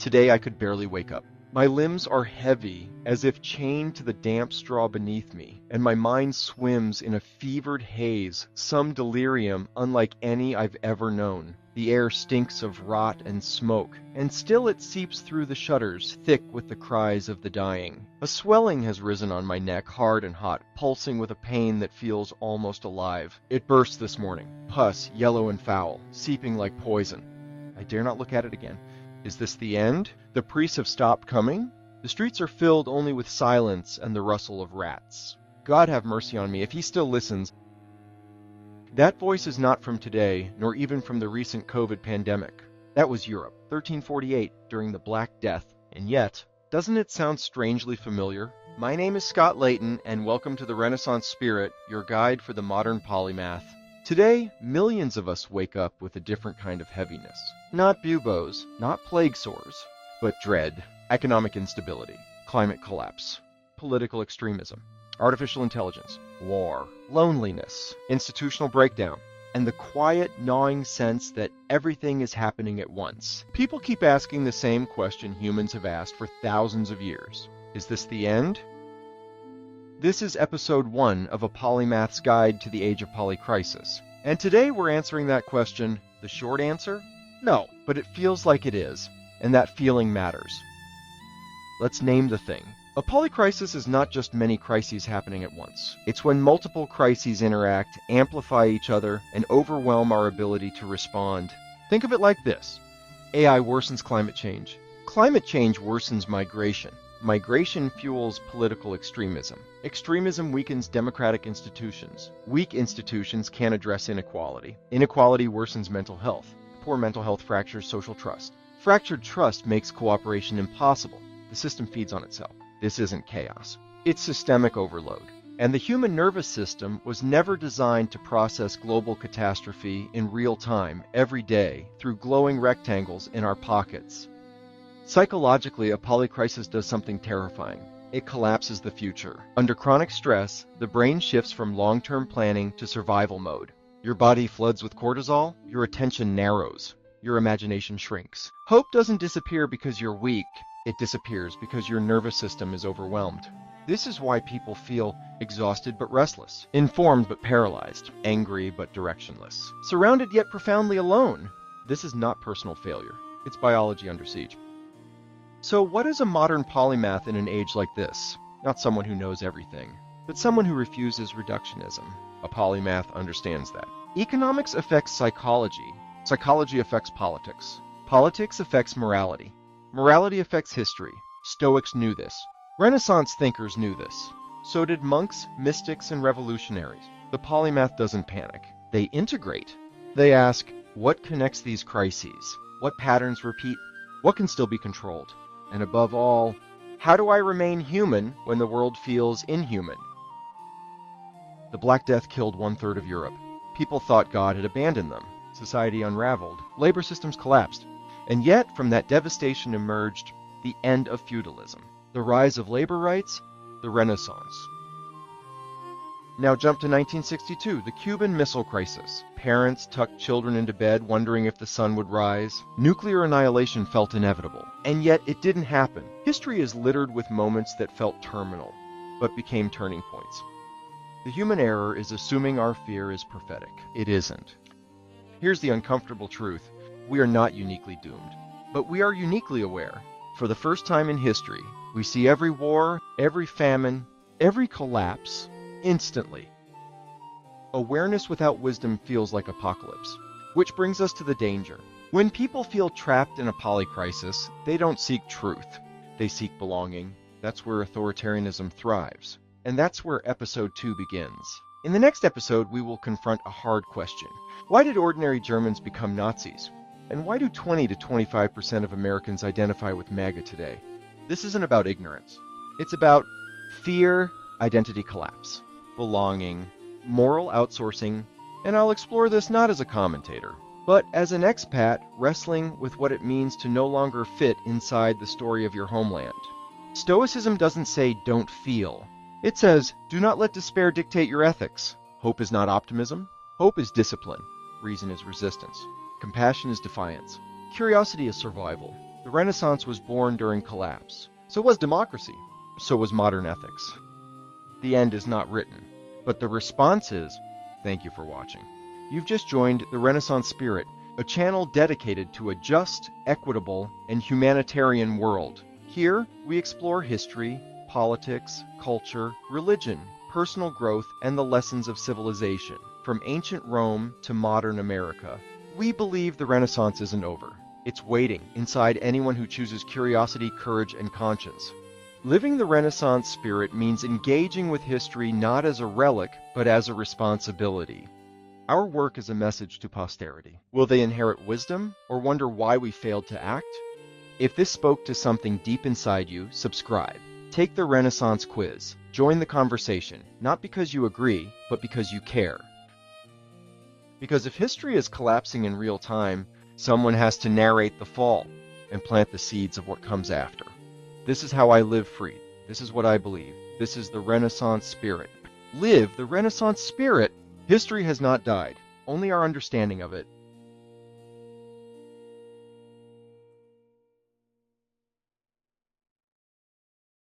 Today I could barely wake up. My limbs are heavy, as if chained to the damp straw beneath me, and my mind swims in a fevered haze, some delirium unlike any I've ever known. The air stinks of rot and smoke, and still it seeps through the shutters, thick with the cries of the dying. A swelling has risen on my neck, hard and hot, pulsing with a pain that feels almost alive. It burst this morning, pus, yellow and foul, seeping like poison. I dare not look at it again. Is this the end? The priests have stopped coming? The streets are filled only with silence and the rustle of rats. God have mercy on me if he still listens. That voice is not from today, nor even from the recent COVID pandemic. That was Europe, 1348, during the Black Death. And yet, doesn't it sound strangely familiar? My name is Scott Layton, and welcome to the Renaissance Spirit, your guide for the modern polymath. Today, millions of us wake up with a different kind of heaviness. Not buboes, not plague sores, but dread, economic instability, climate collapse, political extremism, artificial intelligence, war, loneliness, institutional breakdown, and the quiet, gnawing sense that everything is happening at once. People keep asking the same question humans have asked for thousands of years. Is this the end? This is episode 1 of a Polymath's Guide to the Age of Polycrisis. And today we're answering that question. The short answer? No, but it feels like it is, and that feeling matters. Let's name the thing. A polycrisis is not just many crises happening at once. It's when multiple crises interact, amplify each other, and overwhelm our ability to respond. Think of it like this. AI worsens climate change. Climate change worsens migration. Migration fuels political extremism. Extremism weakens democratic institutions. Weak institutions can't address inequality. Inequality worsens mental health. Poor mental health fractures social trust. Fractured trust makes cooperation impossible. The system feeds on itself. This isn't chaos. It's systemic overload. And the human nervous system was never designed to process global catastrophe in real time, every day, through glowing rectangles in our pockets. Psychologically, a polycrisis does something terrifying. It collapses the future. Under chronic stress, the brain shifts from long-term planning to survival mode. Your body floods with cortisol, your attention narrows, your imagination shrinks. Hope doesn't disappear because you're weak. It disappears because your nervous system is overwhelmed. This is why people feel exhausted but restless, informed but paralyzed, angry but directionless, surrounded yet profoundly alone. This is not personal failure. It's biology under siege. So what is a modern polymath in an age like this? Not someone who knows everything, but someone who refuses reductionism. A polymath understands that. Economics affects psychology. Psychology affects politics. Politics affects morality. Morality affects history. Stoics knew this. Renaissance thinkers knew this. So did monks, mystics, and revolutionaries. The polymath doesn't panic. They integrate. They ask, what connects these crises? What patterns repeat? What can still be controlled? And above all, how do I remain human when the world feels inhuman? The Black Death killed 1/3 of Europe. People thought God had abandoned them. Society unraveled. Labor systems collapsed. And yet, from that devastation emerged the end of feudalism, the rise of labor rights, the Renaissance. Now jump to 1962, the Cuban Missile Crisis. Parents tucked children into bed wondering if the sun would rise. Nuclear annihilation felt inevitable, and yet it didn't happen. History is littered with moments that felt terminal, but became turning points. The human error is assuming our fear is prophetic. It isn't. Here's the uncomfortable truth. We are not uniquely doomed, but we are uniquely aware. For the first time in history, we see every war, every famine, every collapse, instantly. Awareness without wisdom feels like apocalypse, which brings us to the danger. When people feel trapped in a polycrisis, they don't seek truth. They seek belonging. That's where authoritarianism thrives. And that's where episode 2 begins. In the next episode, we will confront a hard question. Why did ordinary Germans become Nazis? And why do 20 to 25% of Americans identify with MAGA today? This isn't about ignorance. It's about fear, identity collapse, belonging, moral outsourcing, and I'll explore this not as a commentator, but as an expat wrestling with what it means to no longer fit inside the story of your homeland. Stoicism doesn't say don't feel. It says do not let despair dictate your ethics. Hope is not optimism. Hope is discipline. Reason is resistance. Compassion is defiance. Curiosity is survival. The Renaissance was born during collapse. So was democracy. So was modern ethics. The end is not written, but the response is, thank you for watching. You've just joined the Renaissance Spirit, a channel dedicated to a just, equitable, and humanitarian world. Here, we explore history, politics, culture, religion, personal growth, and the lessons of civilization, from ancient Rome to modern America. We believe the Renaissance isn't over. It's waiting inside anyone who chooses curiosity, courage, and conscience. Living the Renaissance spirit means engaging with history not as a relic, but as a responsibility. Our work is a message to posterity. Will they inherit wisdom or wonder why we failed to act? If this spoke to something deep inside you, subscribe. Take the Renaissance quiz. Join the conversation, not because you agree, but because you care. Because if history is collapsing in real time, someone has to narrate the fall and plant the seeds of what comes after. This is how I live free. This is what I believe. This is the Renaissance spirit. Live the Renaissance spirit! History has not died, only our understanding of it.